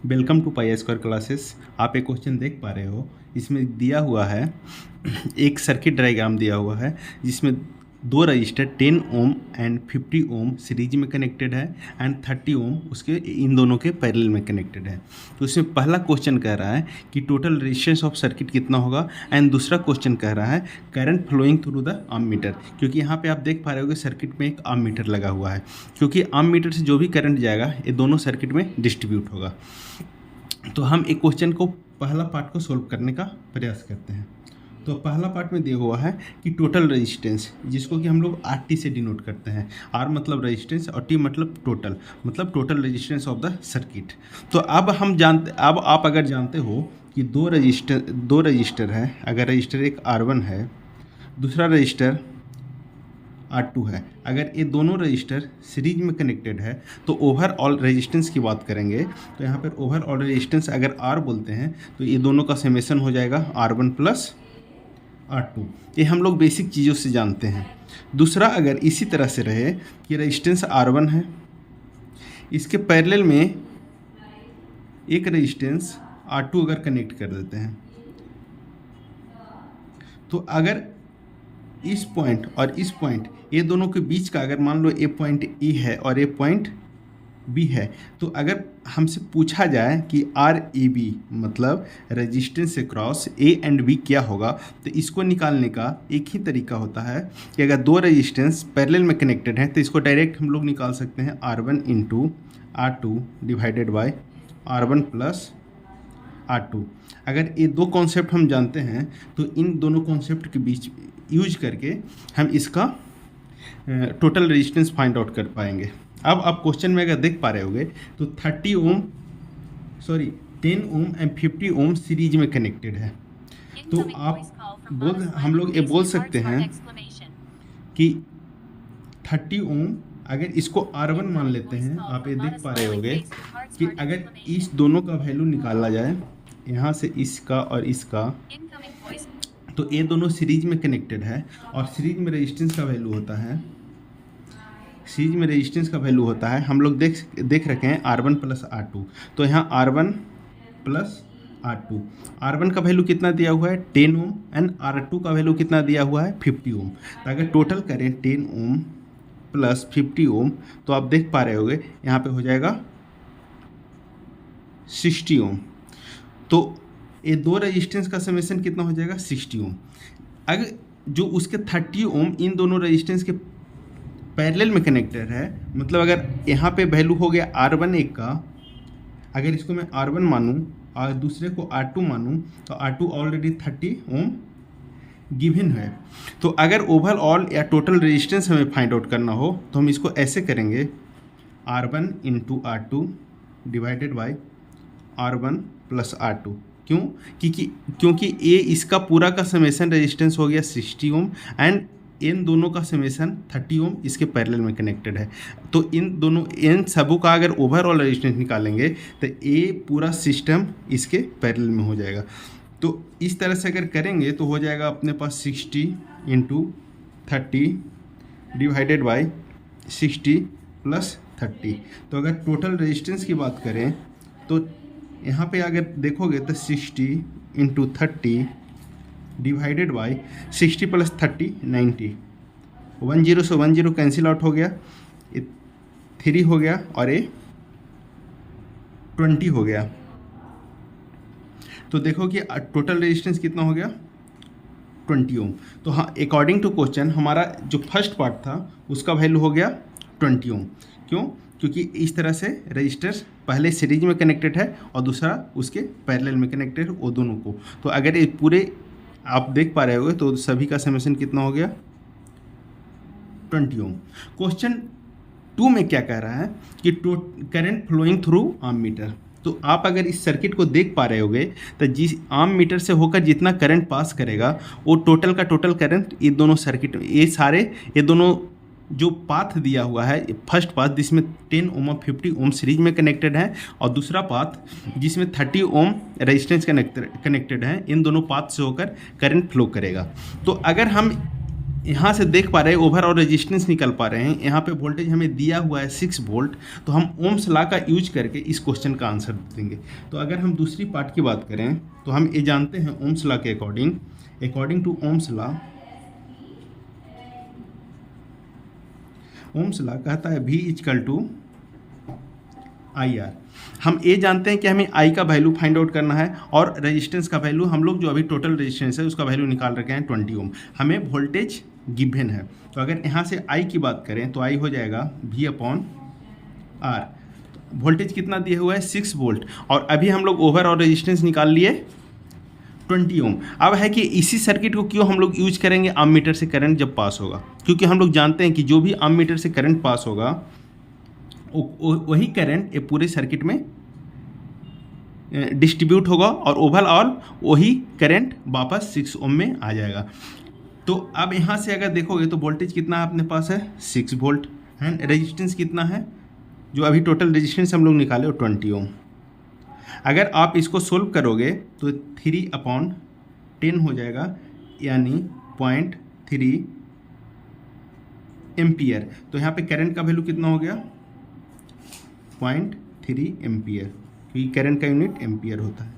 Welcome to pi square classes. आप एक question देख पा रहे हो, इसमें दिया हुआ है एक सर्किट डायग्राम दिया हुआ है जिसमें दो register 10 ohm and 50 ohm series में कनेक्टेड है एंड 30 ओम उसके इन दोनों के पैरेलल में कनेक्टेड है। तो इसमें पहला क्वेश्चन कह रहा है कि टोटल रेजिस्टेंस ऑफ सर्किट कितना होगा एंड दूसरा क्वेश्चन कह रहा है current flowing through the ammeter. क्योंकि यहाँ पे आप देख पा रहे हो कि सर्किट में एक अमीटर लगा हुआ है, क्योंकि अमीटर से जो भी करंट जाएगा ये दोनों सर्किट में डिस्ट्रीब्यूट होगा। तो हम एक क्वेश्चन को पहला पार्ट को सोल्व करने का प्रयास करते हैं। तो पहला पार्ट में दिया हुआ है कि टोटल रेजिस्टेंस, जिसको कि हम लोग आर टी से डिनोट करते हैं। आर मतलब रेजिस्टेंस और टी मतलब total resistance of the circuit. तो अब आप अगर जानते हो कि दो रजिस्टर है, अगर रजिस्टर एक R1 है, दूसरा रजिस्टर R2 है, अगर ये दोनों रजिस्टर सीरीज में कनेक्टेड है तो ओवरऑल रेजिस्टेंस की बात करेंगे तो यहाँ पर ओवरऑल रेजिस्टेंस अगर R बोलते हैं तो ये दोनों का समेसन हो जाएगा R1 प्लस R2। ये हम लोग बेसिक चीज़ों से जानते हैं। दूसरा, अगर इसी तरह से रहे कि रेजिस्टेंस R1 है, इसके पैरेलल में एक रेजिस्टेंस R2 अगर कनेक्ट कर देते हैं, तो अगर इस पॉइंट और इस पॉइंट ये दोनों के बीच का अगर मान लो ए पॉइंट E है और ए पॉइंट B है, तो अगर हमसे पूछा जाए कि REB मतलब रेजिस्टेंस से क्रॉस A एंड B क्या होगा, तो इसको निकालने का एक ही तरीका होता है कि अगर दो रेजिस्टेंस पैरेलल में कनेक्टेड हैं तो इसको डायरेक्ट हम लोग निकाल सकते हैं R1 into R2 divided by R1 plus R2। अगर ये दो कॉन्सेप्ट हम जानते हैं तो इन दोनों कॉन्सेप्ट के बीच यूज करके हम इसका टोटल रेजिस्टेंस फाइंड आउट कर पाएंगे। अब आप क्वेश्चन में अगर देख पा रहे होगे तो 10 ओम एंड 50 ओम सीरीज में कनेक्टेड है। तो हम लोग ये बोल सकते हैं कि 30 ओम, अगर इसको R1 मान लेते हैं, आप ये देख पा रहे होगे कि अगर इस दोनों का वैल्यू निकाला जाए, यहाँ से इसका और इसका, तो ये दोनों सीरीज में कनेक्टेड है और सीरीज में रेजिस्टेंस का वैल्यू होता है, हम लोग देख रखे हैं R1 प्लस R2। तो यहाँ R1 प्लस R2, R1 का वैल्यू कितना दिया हुआ है 10 ओम एंड R2 का वैल्यू कितना दिया हुआ है 50 ओम। तो अगर टोटल करें 10 ओम प्लस 50 ओम तो आप देख पा रहे होगे यहाँ पे हो जाएगा 60 ओम। तो ये दो रेजिस्टेंस का समेसन कितना हो जाएगा 60 ओम। अगर जो उसके 30 ओम इन दोनों रेजिस्टेंस के पैरेलल में कनेक्टेड है, मतलब अगर यहाँ पे वैल्यू हो गया R1 एक का, अगर इसको मैं R1 मानूँ और दूसरे को R2 मानूँ तो R2 ऑलरेडी 30 ओम गिवन है। तो अगर ओवरऑल या टोटल रेजिस्टेंस हमें फाइंड आउट करना हो तो हम इसको ऐसे करेंगे R1 into R2 divided by R1 plus R2। क्यों? क्योंकि ये इसका पूरा का समेसन रेजिस्टेंस हो गया 60 ओम एंड इन दोनों का समेसन 30 ओम इसके पैरेलल में कनेक्टेड है। तो इन सबों का अगर ओवरऑल रेजिस्टेंस निकालेंगे तो ये पूरा सिस्टम इसके पैरेलल में हो जाएगा। तो इस तरह से अगर करेंगे तो हो जाएगा अपने पास 60 इंटू 30 डिवाइडेड बाई 60 प्लस 30। तो अगर टोटल रेजिस्टेंस की बात करें तो यहाँ पे अगर देखोगे तो 60 इंटू 30 डिवाइडेड बाई 60 प्लस 30 90। 10 से 10 कैंसिल आउट हो गया, ये 3 हो गया और ये 20 हो गया। तो देखो कि टोटल रेजिस्टेंस कितना हो गया 20 ओम। तो हाँ, अकॉर्डिंग टू क्वेश्चन हमारा जो फर्स्ट पार्ट था उसका वैल्यू हो गया 20 ओम। क्यों? क्योंकि इस तरह से रजिस्टर पहले सीरीज में कनेक्टेड है और दूसरा उसके पैरेलल में कनेक्टेड है, वो दोनों को। तो अगर ये पूरे आप देख पा रहे होगे तो सभी का समेसन कितना हो गया 20 ओम। क्वेश्चन 2 में क्या कह रहा है कि करंट फ्लोइंग थ्रू अमीटर। तो आप अगर इस सर्किट को देख पा रहे होगे तो जिस आम मीटर से होकर जितना करंट पास करेगा वो टोटल का टोटल करंट ये दोनों सर्किट में ये दोनों जो पाथ दिया हुआ है, फर्स्ट पाथ जिसमें 10 ओम और 50 ओम सीरीज में कनेक्टेड है और दूसरा पाथ जिसमें 30 ओम रेजिस्टेंस कनेक्टेड है, इन दोनों पाथ से होकर करंट फ्लो करेगा। तो अगर हम यहाँ से देख पा रहे हैं ओवर और रेजिस्टेंस निकल पा रहे हैं। यहाँ पे वोल्टेज हमें दिया हुआ है 6 वोल्ट, तो हम ओम्स लॉ का यूज करके इस क्वेश्चन का आंसर देंगे। तो अगर हम दूसरी पार्ट की बात करें तो हम ये जानते हैं ओम्स लॉ के अकॉर्डिंग टू ओम्स लॉ कहता है V = IR। हम ये जानते हैं कि हमें I का वैल्यू फाइंड आउट करना है और रेजिस्टेंस का वैल्यू हम लोग जो अभी टोटल रेजिस्टेंस है उसका वैल्यू निकाल रखे हैं 20 ओम। हमें वोल्टेज गिवन है, तो अगर यहाँ से I की बात करें तो I हो जाएगा V/R। वोल्टेज कितना दिया हुआ है 6 वोल्ट, और अभी हम लोग ओवर और रेजिस्टेंस निकाल लिए 20 ओम। अब है कि इसी सर्किट को क्यों हम लोग यूज करेंगे एमीटर से करंट जब पास होगा, क्योंकि हम लोग जानते हैं कि जो भी एमीटर से करंट पास होगा वही करंट ये पूरे सर्किट में डिस्ट्रीब्यूट होगा और ओवरऑल वही करंट वापस 6 ओम में आ जाएगा। तो अब यहाँ से अगर देखोगे तो वोल्टेज कितना अपने पास है 6 वोल्ट एंड रेजिस्टेंस कितना है, जो अभी टोटल रेजिस्टेंस हम लोग निकाले वो 20 ओम। अगर आप इसको सोल्व करोगे तो 3/10 हो जाएगा, यानी 0.3 एम्पियर। तो यहाँ पे करंट का वैल्यू कितना हो गया 0.3 एम्पियर, क्योंकि करंट का यूनिट एम्पियर होता है।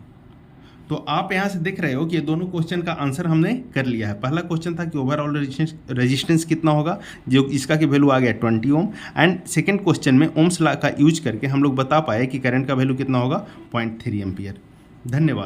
तो आप यहाँ से देख रहे हो कि ये दोनों क्वेश्चन का आंसर हमने कर लिया है। पहला क्वेश्चन था कि ओवरऑल रेजिस्टेंस कितना होगा, जो इसका की वैल्यू आ गया 20 ओम, एंड सेकंड क्वेश्चन में ओम्स लॉ का यूज करके हम लोग बता पाए कि करंट का वैल्यू कितना होगा 0.3 एम्पियर। धन्यवाद।